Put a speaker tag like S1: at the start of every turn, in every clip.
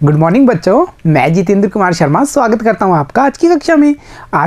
S1: Good morning बच्चों, मैं जितेंद्र कुमार शर्मा स्वागत करता हूं आपका आज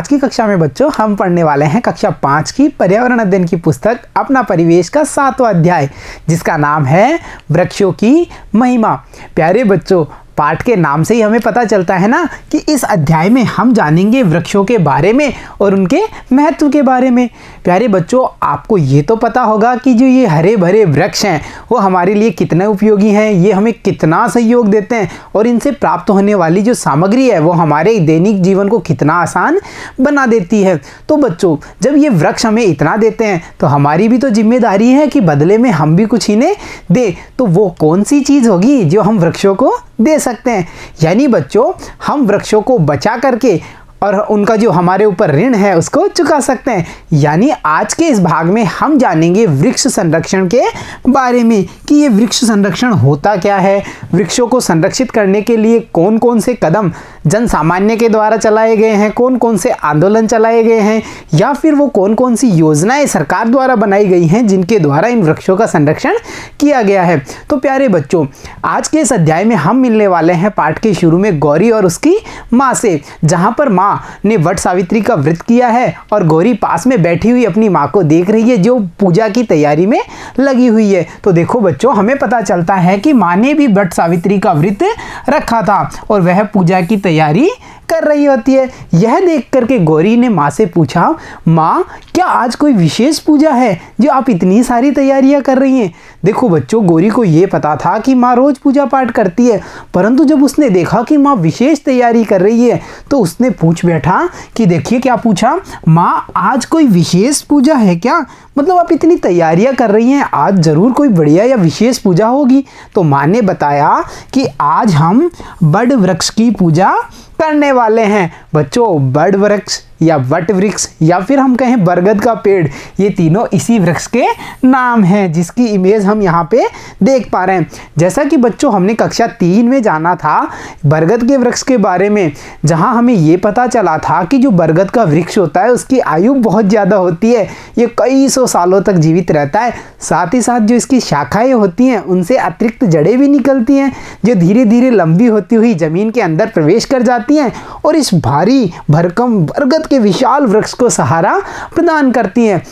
S1: की कक्षा में बच्चों हम पढ़ने वाले हैं कक्षा 5 की पर्यावरण अध्ययन की पुस्तक अपना परिवेश का 7वां अध्याय, जिसका नाम है वृक्षों की महिमा। प्यारे बच्चों, पाठ के नाम से ही हमें पता चलता है ना कि इस अध्याय में हम जानेंगे वृक्षों के बारे में और उनके महत्व के बारे में। प्यारे बच्चों, आपको ये तो पता होगा कि जो ये हरे भरे वृक्ष हैं वो हमारे लिए कितने उपयोगी हैं, ये हमें कितना सहयोग देते हैं और इनसे प्राप्त होने वाली जो सामग्री है वो हमारे दैनिक जीवन को कितना आसान बना देती है। तो बच्चों, जब ये वृक्ष हमें इतना देते हैं तो हमारी भी तो जिम्मेदारी है कि बदले में हम भी कुछ इन्हें दें। तो वो कौन सी चीज़ होगी जो हम वृक्षों को दे सकते हैं? यानी बच्चों, हम वृक्षों को बचा करके और उनका जो हमारे ऊपर ऋण है उसको चुका सकते हैं। यानी आज के इस भाग में हम जानेंगे वृक्ष संरक्षण के बारे में कि ये वृक्ष संरक्षण होता क्या है, वृक्षों को संरक्षित करने के लिए कौन कौन से कदम जन सामान्य के द्वारा चलाए गए हैं, कौन कौन से आंदोलन चलाए गए हैं, या फिर वो कौन कौन सी योजनाएं सरकार द्वारा बनाई गई हैं जिनके द्वारा इन वृक्षों का संरक्षण किया गया है। तो प्यारे बच्चों, आज के इस अध्याय में हम मिलने वाले हैं पाठ के शुरू में गौरी और उसकी माँ से, जहाँ पर माँ ने वट सावित्री का व्रत किया है और गौरी पास में बैठी हुई अपनी माँ को देख रही है जो पूजा की तैयारी में लगी हुई है। तो देखो बच्चों, हमें पता चलता है कि माँ ने भी वट सावित्री का व्रत रखा था और वह पूजा की तैयारी कर रही होती है। यह देख करके गौरी ने माँ से पूछा, माँ क्या आज कोई विशेष पूजा है जो आप इतनी सारी तैयारियां कर रही हैं? देखो बच्चों, गौरी को ये पता था कि माँ रोज पूजा पाठ करती है, परंतु जब उसने देखा कि माँ विशेष तैयारी कर रही है तो उसने पूछ बैठा कि देखिए क्या पूछा, माँ आज कोई विशेष पूजा है क्या? मतलब आप इतनी तैयारियां कर रही हैं, आज ज़रूर कोई बढ़िया या विशेष पूजा होगी। तो माँ ने बताया कि आज हम बड़ वृक्ष की पूजा करने वाले हैं। बच्चों, बड़ वृक्ष या वट वृक्ष या फिर हम कहें बरगद का पेड़, ये तीनों इसी वृक्ष के नाम हैं जिसकी इमेज हम यहाँ पे देख पा रहे हैं। जैसा कि बच्चों हमने कक्षा 3 में जाना था बरगद के वृक्ष के बारे में, जहाँ हमें ये पता चला था कि जो बरगद का वृक्ष होता है उसकी आयु बहुत ज़्यादा होती है, ये कई सौ सालों तक जीवित रहता है। साथ ही साथ जो इसकी शाखाएँ होती हैं उनसे अतिरिक्त जड़ें भी निकलती हैं जो धीरे धीरे लंबी होती हुई ज़मीन के अंदर प्रवेश कर जाती हैं और इस भारी भरकम बरगद के विशाल वृक्ष को सहारा प्रदान करती हैं।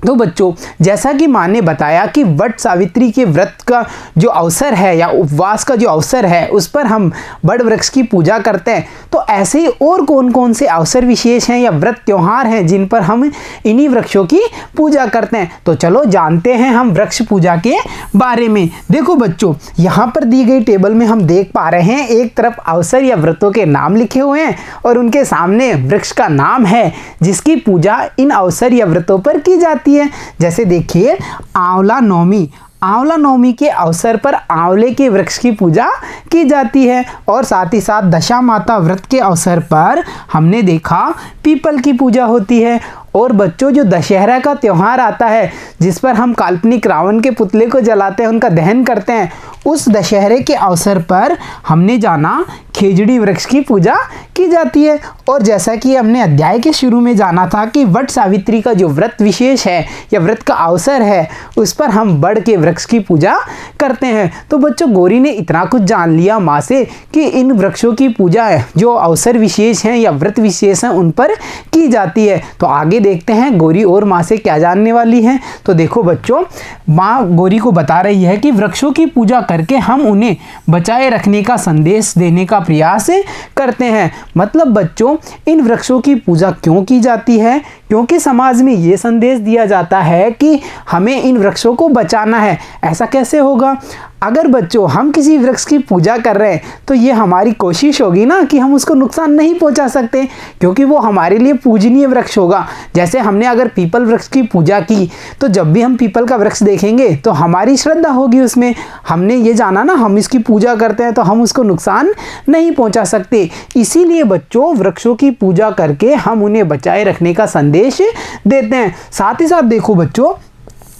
S1: तो बच्चों, जैसा कि माँ ने बताया कि वट सावित्री के व्रत का जो अवसर है या उपवास का जो अवसर है उस पर हम बड़ वृक्ष की पूजा करते हैं, तो ऐसे ही और कौन कौन से अवसर विशेष हैं या व्रत त्योहार हैं जिन पर हम इन्हीं वृक्षों की पूजा करते हैं। तो चलो जानते हैं हम वृक्ष पूजा के बारे में। देखो बच्चों, यहाँ पर दी गई टेबल में हम देख पा रहे हैं एक तरफ अवसर या व्रतों के नाम लिखे हुए हैं और उनके सामने वृक्ष का नाम है जिसकी पूजा इन अवसर या व्रतों पर की जाती है। जैसे देखिए, आंवला नवमी के अवसर पर आंवले के वृक्ष की पूजा की जाती है और साथ ही साथ दशा माता व्रत के अवसर पर हमने देखा पीपल की पूजा होती है। और बच्चों, जो दशहरा का त्यौहार आता है जिस पर हम काल्पनिक रावण के पुतले को जलाते हैं, उनका दहन करते हैं, उस दशहरे के अवसर पर हमने जाना खेजड़ी वृक्ष की पूजा की जाती है। और जैसा कि हमने अध्याय के शुरू में जाना था कि वट सावित्री का जो व्रत विशेष है या व्रत का अवसर है उस पर हम बड़ के वृक्ष की पूजा करते हैं। तो बच्चों, गौरी ने इतना कुछ जान लिया माँ से कि इन वृक्षों की पूजा जो अवसर विशेष हैं या व्रत विशेष हैं उन पर की जाती है। तो आगे देखते हैं गौरी और माँ से क्या जानने वाली है। तो देखो बच्चों, माँ गौरी को बता रही है कि वृक्षों की पूजा करके हम उन्हें बचाए रखने का संदेश देने का प्रयास करते हैं। मतलब बच्चों, इन वृक्षों की पूजा क्यों की जाती है? क्योंकि समाज में ये संदेश दिया जाता है कि हमें इन वृक्षों को बचाना है। ऐसा कैसे होगा? अगर बच्चों हम किसी वृक्ष की पूजा कर रहे हैं तो ये हमारी कोशिश होगी ना कि हम उसको नुकसान नहीं पहुंचा सकते, क्योंकि वो हमारे लिए पूजनीय वृक्ष होगा। जैसे हमने अगर पीपल वृक्ष की पूजा की तो जब भी हम पीपल का वृक्ष देखेंगे तो हमारी श्रद्धा होगी उसमें, हमने ये जाना ना हम इसकी पूजा करते हैं तो हम उसको नुकसान नहीं पहुंचा सकते। इसीलिए बच्चों, वृक्षों की पूजा करके हम उन्हें बचाए रखने का संदेश देते हैं। साथ ही साथ देखो बच्चों,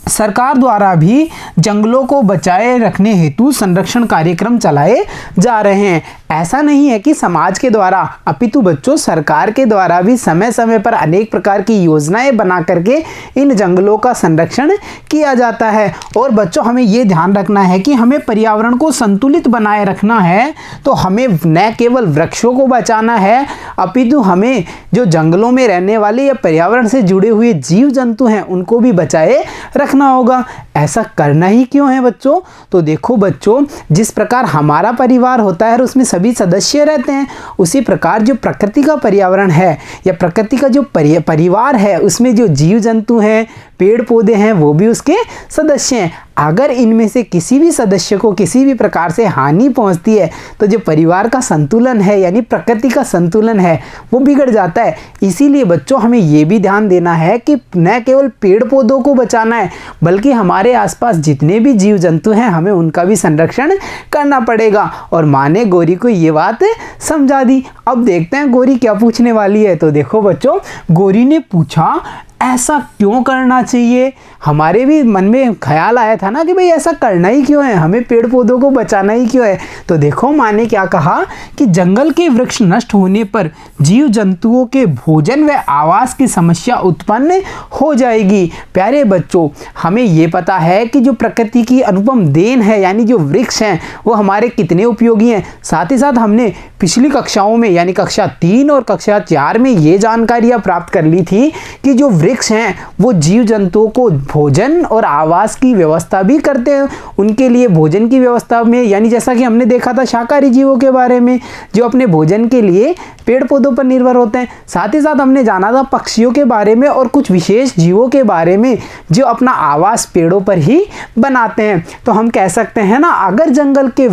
S1: सरकार द्वारा भी जंगलों को बचाए रखने हेतु संरक्षण कार्यक्रम चलाए जा रहे हैं। ऐसा नहीं है कि समाज के द्वारा, अपितु बच्चों सरकार के द्वारा भी समय समय पर अनेक प्रकार की योजनाएं बना करके इन जंगलों का संरक्षण किया जाता है। और बच्चों हमें ये ध्यान रखना है कि हमें पर्यावरण को संतुलित बनाए रखना है, तो हमें न केवल वृक्षों को बचाना है, अपितु हमें जो जंगलों में रहने वाले या पर्यावरण से जुड़े हुए जीव जंतु हैं उनको भी बचाए रखना होगा। ऐसा करना ही क्यों है बच्चों? तो देखो बच्चों, जिस प्रकार हमारा परिवार होता है और उसमें सभी सदस्य रहते हैं, उसी प्रकार जो प्रकृति का पर्यावरण है या प्रकृति का जो परिवार है उसमें जो जीव जंतु हैं, पेड़ पौधे हैं, वो भी उसके सदस्य हैं। अगर इनमें से किसी भी सदस्य को किसी भी प्रकार से हानि पहुंचती है तो जो परिवार का संतुलन है यानी प्रकृति का संतुलन है वो बिगड़ जाता है। इसीलिए बच्चों हमें ये भी ध्यान देना है कि न केवल पेड़ पौधों को बचाना है बल्कि हमारे आसपास जितने भी जीव जंतु हैं हमें उनका भी संरक्षण करना पड़ेगा। और माँ ने गौरी को ये बात समझा दी। अब देखते हैं गौरी क्या पूछने वाली है। तो देखो बच्चों, गौरी ने पूछा ऐसा क्यों करना चाहिए। हमारे भी मन में ख्याल आया था ना कि भाई ऐसा करना ही क्यों है, हमें पेड़ पौधों को बचाना ही क्यों है। तो देखो माँ ने क्या कहा कि जंगल के वृक्ष नष्ट होने पर जीव जंतुओं के भोजन व आवास की समस्या उत्पन्न हो जाएगी। प्यारे बच्चों, हमें ये पता है कि जो प्रकृति की अनुपम देन है यानी जो वृक्ष हैं वो हमारे कितने उपयोगी हैं। साथ ही साथ हमने पिछली कक्षाओं में यानी कक्षा 3 और कक्षा 4 में ये जानकारियाँ प्राप्त कर ली थी कि जो वृक्ष हैं वो जीव जंतुओं को भोजन और आवास की व्यवस्था भी करते हैं। उनके लिए भोजन की व्यवस्था में यानी जैसा कि हमने देखा था शाकाहारी जीवों के बारे में जो अपने भोजन के लिए पेड़ पौधों पर निर्भर होते हैं। साथ ही साथ हमने जाना था पक्षियों के बारे में और कुछ विशेष जीवों के बारे में जो अपना आवास पेड़ों पर ही बनाते हैं। तो हम कह सकते हैं ना, अगर जंगल के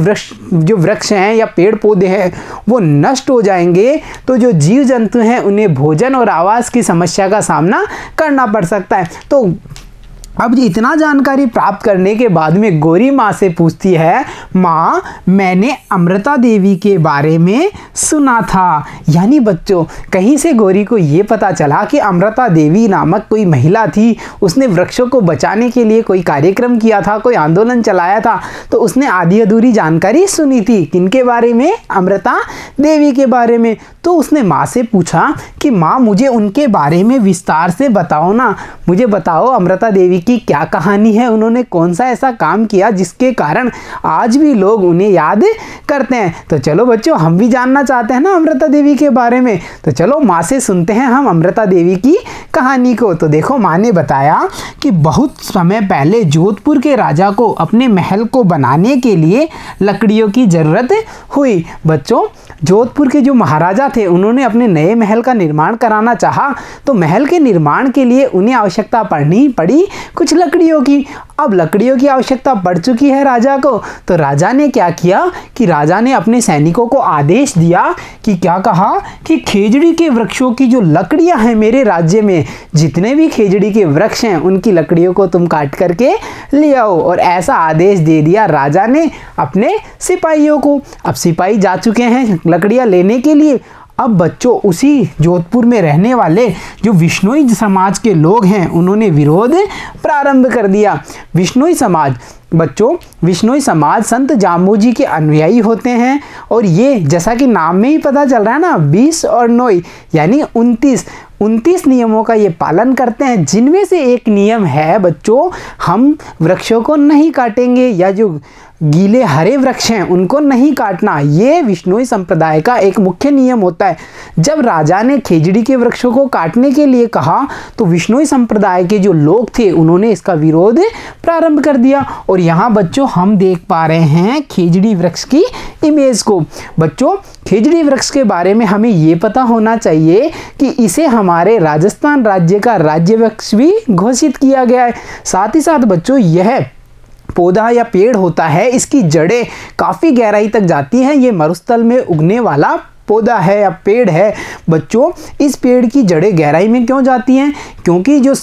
S1: वृक्ष हैं या पेड़ पौधे हैं वो नष्ट हो जाएंगे तो जो जीव जंतु हैं उन्हें भोजन और आवास की समस्या का सामना करना पड़ सकता है। तो अब इतना जानकारी प्राप्त करने के बाद में गौरी माँ से पूछती है, माँ मैंने अमृता देवी के बारे में सुना था। यानी बच्चों कहीं से गौरी को ये पता चला कि अमृता देवी नामक कोई महिला थी, उसने वृक्षों को बचाने के लिए कोई कार्यक्रम किया था, कोई आंदोलन चलाया था। तो उसने आधी अधूरी जानकारी सुनी थी। किनके बारे में? अमृता देवी के बारे में। तो उसने माँ से पूछा कि माँ मुझे उनके बारे में विस्तार से बताओ ना, मुझे बताओ अमृता देवी की क्या कहानी है, उन्होंने कौन सा ऐसा काम किया जिसके कारण आज भी लोग उन्हें याद करते हैं। तो चलो बच्चों, हम भी जानना चाहते हैं ना अमृता देवी के बारे में। तो चलो माँ से सुनते हैं हम अमृता देवी की कहानी को। तो देखो माँ ने बताया कि बहुत समय पहले जोधपुर के राजा को अपने महल को बनाने के लिए लकड़ियों की जरूरत हुई। बच्चों जोधपुर के जो महाराजा थे उन्होंने अपने नए महल का निर्माण कराना चाहा, तो महल के निर्माण के लिए उन्हें आवश्यकता पड़ी कुछ लकड़ियों की। अब लकड़ियों की आवश्यकता पड़ चुकी है राजा को, तो राजा ने क्या किया कि राजा ने अपने सैनिकों को आदेश दिया कि क्या कहा कि खेजड़ी के वृक्षों की जो लकड़ियां हैं मेरे राज्य में, जितने भी खेजड़ी के वृक्ष हैं उनकी लकड़ियों को तुम काट करके ले आओ। और ऐसा आदेश दे दिया राजा ने अपने सिपाहियों को। अब सिपाही जा चुके हैं लकड़ियां लेने के लिए। अब बच्चों उसी जोधपुर में रहने वाले जो विश्नोई समाज के लोग हैं उन्होंने विरोध प्रारंभ कर दिया। विश्नोई समाज बच्चों, विश्नोई समाज संत जाम्बू के अनुयायी होते हैं और ये जैसा कि नाम में ही पता चल रहा है ना, 20 और 9 यानी 29 नियमों का ये पालन करते हैं, जिनमें से एक नियम है बच्चों, हम वृक्षों को नहीं काटेंगे या जो गीले हरे वृक्ष हैं उनको नहीं काटना। ये विश्नोई संप्रदाय का एक मुख्य नियम होता है। जब राजा ने खेजड़ी के वृक्षों को काटने के लिए कहा तो विश्नोई संप्रदाय के जो लोग थे उन्होंने इसका विरोध प्रारंभ कर दिया। और यहाँ बच्चों हम देख पा रहे हैं खेजड़ी वृक्ष की इमेज को। बच्चों खेजड़ी वृक्ष के बारे में हमें ये पता होना चाहिए कि इसे हमारे राजस्थान राज्य का राज्य वृक्ष भी घोषित किया गया है। साथ ही साथ बच्चों यह पौधा या पेड़ होता है, इसकी जड़ें काफ़ी गहराई तक जाती हैं। ये मरुस्थल में उगने वाला पौधा है या पेड़ है। बच्चों इस पेड़ की जड़ें गहराई में क्यों जाती हैं? क्योंकि जो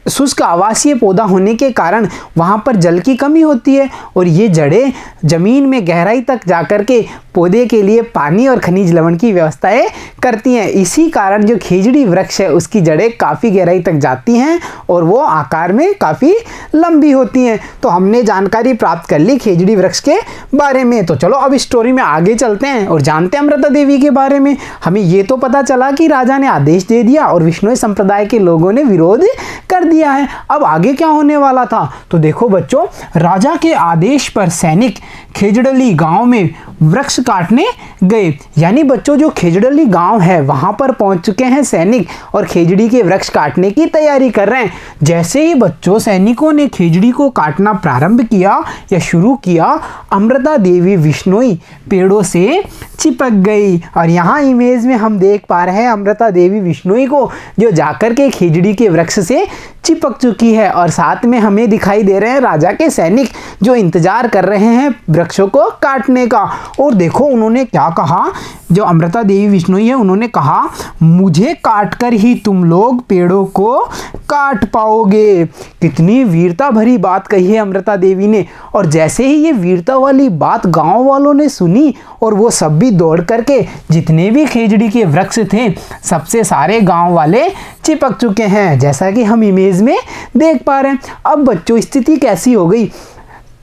S1: शुष्क आवासीय पौधा होने के कारण वहाँ पर जल की कमी होती है और ये जड़ें ज़मीन में गहराई तक जाकर के पौधे के लिए पानी और खनिज लवण की व्यवस्थाएं करती हैं। इसी कारण जो खेजड़ी वृक्ष है उसकी जड़ें काफ़ी गहराई तक जाती हैं और वो आकार में काफ़ी लंबी होती हैं। तो हमने जानकारी प्राप्त कर ली खेजड़ी वृक्ष के बारे में। तो चलो अब स्टोरी में आगे चलते हैं और जानते हैं अमृता देवी के बारे में। हमें ये तो पता चला कि राजा ने आदेश दे दिया और विश्नोई संप्रदाय के लोगों ने विरोध कर दिया है। अब आगे क्या होने वाला था? तो देखो बच्चों, राजा के आदेश पर सैनिक खेजड़ली गांव में वृक्ष काटने गए। यानी बच्चों जो खेजड़ली गांव है वहां पर पहुंच चुके हैं सैनिक और खेजड़ी के वृक्ष काटने की तैयारी कर रहे हैं। जैसे ही बच्चों सैनिकों ने खेजड़ी को काटना प्रारंभ किया या शुरू किया, अमृता देवी विश्नोई पेड़ों से चिपक गई। और यहाँ इमेज में हम देख पा रहे हैं अमृता देवी विश्नोई को जो जाकर के खेजड़ी के वृक्ष से चिपक चुकी है और साथ में हमें दिखाई दे रहे हैं राजा के सैनिक जो इंतजार कर रहे हैं वृक्षों को काटने का। और देखो उन्होंने क्या कहा, जो अमृता देवी विश्नोई है उन्होंने कहा, मुझे काटकर ही तुम लोग पेड़ों को काट पाओगे। कितनी वीरता भरी बात कही है अमृता देवी ने। और जैसे ही ये वीरता वाली बात गांव वालों ने सुनी और वो सब भी दौड़ करके जितने भी खेजड़ी के वृक्ष थे सबसे सारे गांव वाले चिपक चुके हैं, जैसा कि हम इमेज में देख पा रहे हैं। अब बच्चों स्थिति कैसी हो गई?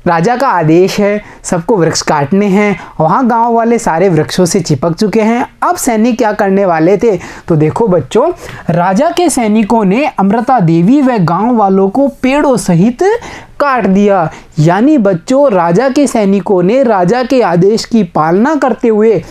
S1: राजा का आदेश है, सबको वृक्ष काटने हैं, वहाँ गांव वाले सारे वृक्षों से चिपक चुके हैं। अब सैनिक क्या करने वाले थे? तो देखो बच्चों, राजा के सैनिकों ने अमृता देवी व गांव वालों को पेड़ों सहित काट दिया। यानी बच्चों राजा के सैनिकों ने राजा के आदेश की पालना करते हुए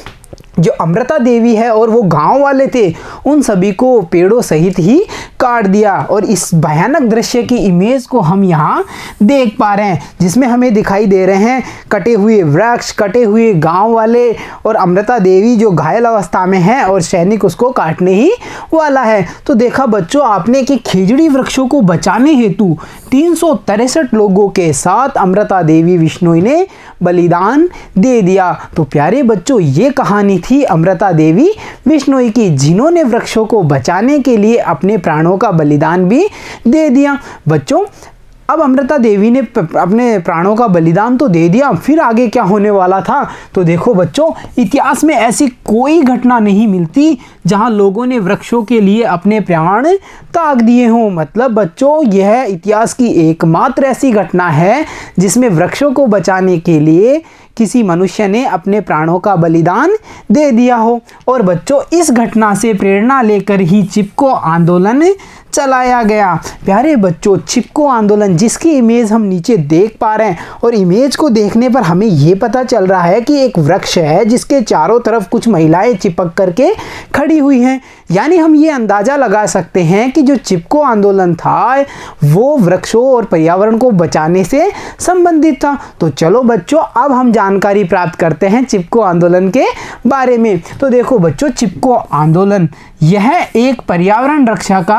S1: जो अमृता देवी है और वो गांव वाले थे उन सभी को पेड़ों सहित ही काट दिया। और इस भयानक दृश्य की इमेज को हम यहाँ देख पा रहे हैं जिसमें हमें दिखाई दे रहे हैं कटे हुए वृक्ष, कटे हुए गांव वाले और अमृता देवी जो घायल अवस्था में है और सैनिक उसको काटने ही वाला है। तो देखा बच्चों आपने कि खेजड़ी वृक्षों को बचाने हेतु 363 लोगों के साथ अमृता देवी विश्नोई ने बलिदान दे दिया। तो प्यारे बच्चों ये कहानी थी अमृता देवी विश्नोई की, जिन्होंने वृक्षों को बचाने के लिए अपने प्राणों का बलिदान भी दे दिया। बच्चों अब अमृता देवी ने अपने प्राणों का बलिदान तो दे दिया, फिर आगे क्या होने वाला था? तो देखो बच्चों, इतिहास में ऐसी कोई घटना नहीं मिलती जहां लोगों ने वृक्षों के लिए अपने प्राण त्याग दिए हों। मतलब बच्चों यह इतिहास की एकमात्र ऐसी घटना है जिसमें वृक्षों को बचाने के लिए किसी मनुष्य ने अपने प्राणों का बलिदान दे दिया हो। और बच्चों इस घटना से प्रेरणा लेकर ही चिपको आंदोलन चलाया गया। प्यारे बच्चों चिपको आंदोलन जिसकी इमेज हम नीचे देख पा रहे हैं और इमेज को देखने पर हमें ये पता चल रहा है कि एक वृक्ष है जिसके चारों तरफ कुछ महिलाएं चिपक करके खड़ी हुई हैं। यानी हम ये अंदाज़ा लगा सकते हैं कि जो चिपको आंदोलन था वो वृक्षों और पर्यावरण को बचाने से संबंधित था। तो चलो बच्चों अब हम जानकारी प्राप्त करते हैं चिपको आंदोलन के बारे में। तो देखो बच्चों चिपको आंदोलन यह एक पर्यावरण रक्षा का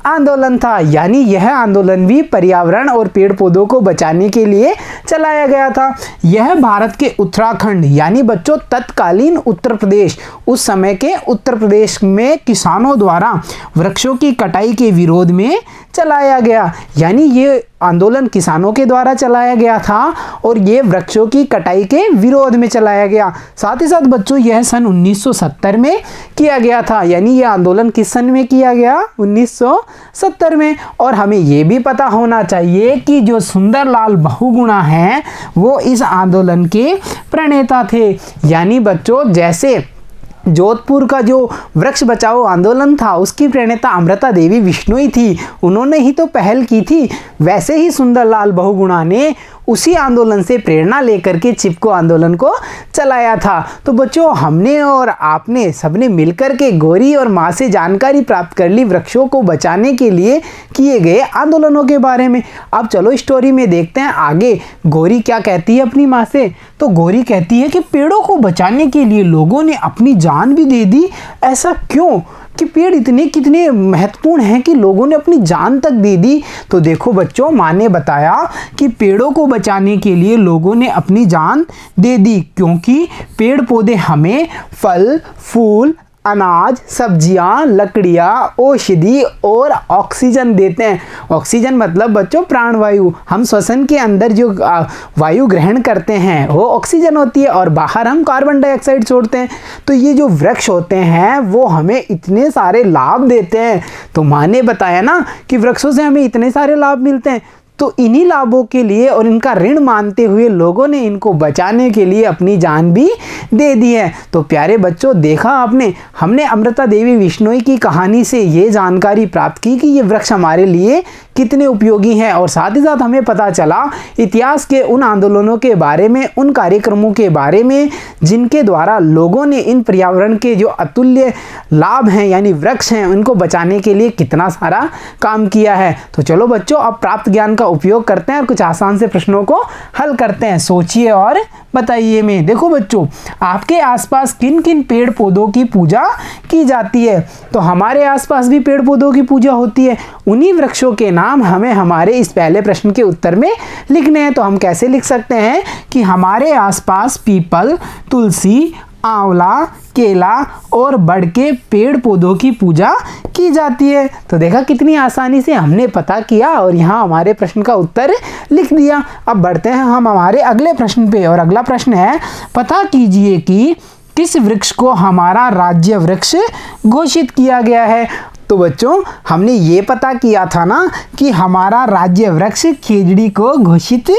S1: आंदोलन था। यानी यह आंदोलन भी पर्यावरण और पेड़ पौधों को बचाने के लिए चलाया गया था। यह भारत के उत्तराखंड यानी बच्चों तत्कालीन उत्तर प्रदेश, उस समय के उत्तर प्रदेश में किसानों द्वारा वृक्षों की कटाई के विरोध में चलाया गया। यानी ये आंदोलन किसानों के द्वारा चलाया गया था और ये वृक्षों की कटाई के विरोध में चलाया गया। साथ ही साथ बच्चों यह सन 1970 में किया गया था। यानी यह आंदोलन किस सन में किया गया? 1970 में। और हमें ये भी पता होना चाहिए कि जो सुंदरलाल बहुगुणा हैं वो इस आंदोलन के प्रणेता थे। यानी बच्चों जैसे जोधपुर का जो वृक्ष बचाओ आंदोलन था उसकी प्रणेता अमृता देवी विश्नोई थी, उन्होंने ही तो पहल की थी। वैसे ही सुंदरलाल बहुगुणा ने उसी आंदोलन से प्रेरणा लेकर के चिपको आंदोलन को चलाया था। तो बच्चों हमने और आपने सबने मिलकर के गौरी और माँ से जानकारी प्राप्त कर ली वृक्षों को बचाने के लिए किए गए आंदोलनों के बारे में। अब चलो स्टोरी में देखते हैं आगे गौरी क्या कहती है अपनी माँ से। तो गौरी कहती है कि पेड़ों को बचाने के लिए लोगों ने अपनी जान भी दे दी। ऐसा क्यों कि पेड़ इतने कितने महत्वपूर्ण हैं कि लोगों ने अपनी जान तक दे दी? तो देखो बच्चों माँ ने बताया कि पेड़ों को बचाने के लिए लोगों ने अपनी जान दे दी क्योंकि पेड़ पौधे हमें फल, फूल, अनाज, सब्जियां, लकड़ियां, औषधि और ऑक्सीजन देते हैं। ऑक्सीजन मतलब बच्चों प्राणवायु। हम श्वसन के अंदर जो वायु ग्रहण करते हैं वो ऑक्सीजन होती है और बाहर हम कार्बन डाइऑक्साइड छोड़ते हैं। तो ये जो वृक्ष होते हैं वो हमें इतने सारे लाभ देते हैं। तो माँ ने बताया ना कि वृक्षों से हमें इतने सारे लाभ मिलते हैं, तो इन्हीं लाभों के लिए और इनका ऋण मानते हुए लोगों ने इनको बचाने के लिए अपनी जान भी दे दी है। तो प्यारे बच्चों, देखा आपने, हमने अमृता देवी बिश्नोई की कहानी से ये जानकारी प्राप्त की कि ये वृक्ष हमारे लिए कितने उपयोगी हैं, और साथ ही साथ हमें पता चला इतिहास के उन आंदोलनों के बारे में, उन कार्यक्रमों के बारे में जिनके द्वारा लोगों ने इन पर्यावरण के जो अतुल्य लाभ हैं यानी वृक्ष हैं उनको बचाने के लिए कितना सारा काम किया है। तो चलो बच्चों, अब प्राप्त ज्ञान का उपयोग करते हैं और कुछ आसान से प्रश्नों को हल करते हैं। सोचिए और बताइए में। देखो बच्चों, आपके आसपास किन किन पेड़ पौधों की पूजा की जाती है? तो हमारे आसपास भी पेड़ पौधों की पूजा होती है। उन्हीं वृक्षों के नाम हमें हमारे इस पहले प्रश्न के उत्तर में लिखने हैं। तो हम कैसे लिख सकते हैं कि हमारे आसपास पीपल, तुलसी, आंवला, केला और बड़ के पेड़ पौधों की पूजा की जाती है। तो देखा कितनी आसानी से हमने पता किया और यहाँ हमारे प्रश्न का उत्तर लिख दिया। अब बढ़ते हैं हम हमारे अगले प्रश्न पे, और अगला प्रश्न है, पता कीजिए कि किस वृक्ष को हमारा राज्य वृक्ष घोषित किया गया है। तो बच्चों, हमने ये पता किया था ना कि हमारा राज्य वृक्ष खेजड़ी को घोषित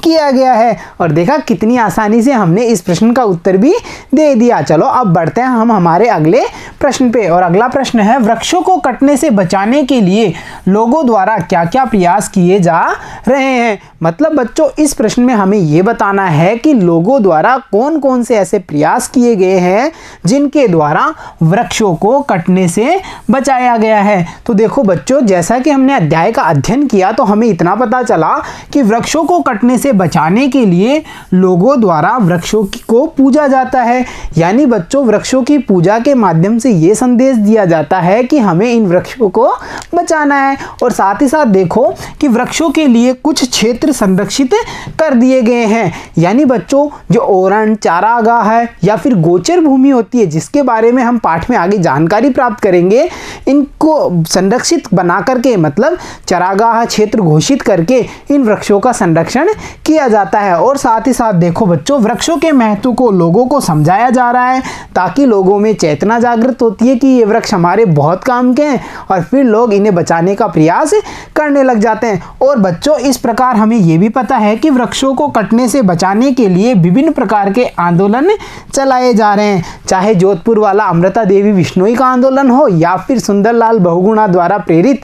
S1: किया गया है, और देखा कितनी आसानी से हमने इस प्रश्न का उत्तर भी दे दिया। चलो अब बढ़ते हैं हम हमारे अगले प्रश्न पे, और अगला प्रश्न है, वृक्षों को कटने से बचाने के लिए लोगों द्वारा क्या क्या प्रयास किए जा रहे हैं। मतलब बच्चों, इस प्रश्न में हमें ये बताना है कि लोगों द्वारा कौन कौन से ऐसे प्रयास किए गए हैं जिनके द्वारा वृक्षों को कटने से बचाया गया है। तो देखो बच्चों, जैसा कि हमने अध्याय का अध्ययन किया तो हमें इतना पता चला कि वृक्षों को कटने से बचाने के लिए लोगों द्वारा वृक्षों को पूजा जाता है। यानी बच्चों, वृक्षों की पूजा के माध्यम से ये संदेश दिया जाता है कि हमें इन वृक्षों को बचाना है। और साथ ही साथ देखो कि वृक्षों के लिए कुछ क्षेत्र संरक्षित कर दिए गए हैं। यानी बच्चों, जो ओरण, चारागाह है या फिर गोचर भूमि होती है, जिसके बारे में हम पाठ में आगे जानकारी प्राप्त करेंगे, इनको संरक्षित बना करके, मतलब चारागाह क्षेत्र घोषित करके इन वृक्षों का संरक्षण किया जाता है। और साथ ही साथ देखो बच्चों, वृक्षों के महत्व को लोगों को समझाया जा रहा है ताकि लोगों में चेतना जागृत होती है कि ये वृक्ष हमारे बहुत काम के हैं, और फिर लोग इन्हें बचाने का प्रयास करने लग जाते हैं। और बच्चों, इस प्रकार हमें ये भी पता है कि वृक्षों को कटने से बचाने के लिए विभिन्न प्रकार के आंदोलन चलाए जा रहे हैं, चाहे जोधपुर वाला अमृता देवी बिश्नोई का आंदोलन हो या फिर सुंदरलाल बहुगुणा द्वारा प्रेरित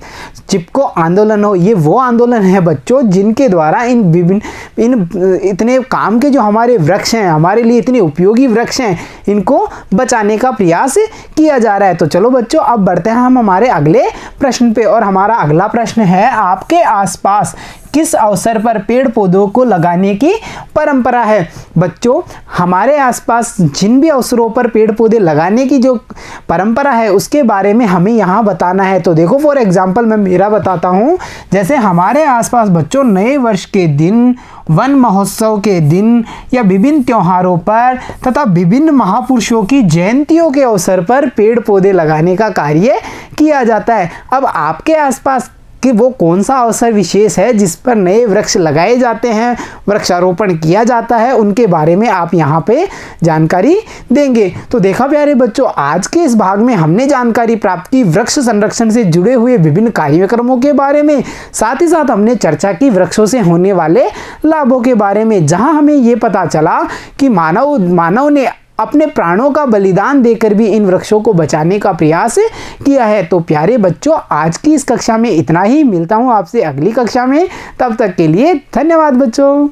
S1: चिपको आंदोलन हो। ये वो आंदोलन है बच्चों जिनके द्वारा इन इतने काम के जो हमारे वृक्ष हैं, हमारे लिए इतने उपयोगी वृक्ष हैं, इनको बचाने का प्रयास किया जा रहा है। तो चलो बच्चों, अब बढ़ते हैं हम हमारे अगले प्रश्न पे, और हमारा अगला प्रश्न है, आपके आसपास किस अवसर पर पेड़ पौधों को लगाने की परंपरा है। बच्चों, हमारे आसपास जिन भी अवसरों पर पेड़ पौधे लगाने की जो परंपरा है उसके बारे में हमें यहाँ बताना है। तो देखो, फॉर एग्जांपल मैं मेरा बताता हूँ। जैसे हमारे आसपास बच्चों नए वर्ष के दिन, वन महोत्सव के दिन या विभिन्न त्योहारों पर तथा विभिन्न महापुरुषों की जयंतियों के अवसर पर पेड़ पौधे लगाने का कार्य किया जाता है। अब आपके आसपास कि वो कौन सा अवसर विशेष है जिस पर नए वृक्ष लगाए जाते हैं, वृक्षारोपण किया जाता है, उनके बारे में आप यहाँ पे जानकारी देंगे। तो देखा प्यारे बच्चों, आज के इस भाग में हमने जानकारी प्राप्त की वृक्ष संरक्षण से जुड़े हुए विभिन्न कार्यक्रमों के बारे में, साथ ही साथ हमने चर्चा की वृक्षों से होने वाले लाभों के बारे में, जहाँ हमें ये पता चला कि मानव ने अपने प्राणों का बलिदान देकर भी इन वृक्षों को बचाने का प्रयास किया है। तो प्यारे बच्चों, आज की इस कक्षा में इतना ही। मिलता हूँ आपसे अगली कक्षा में, तब तक के लिए धन्यवाद बच्चों।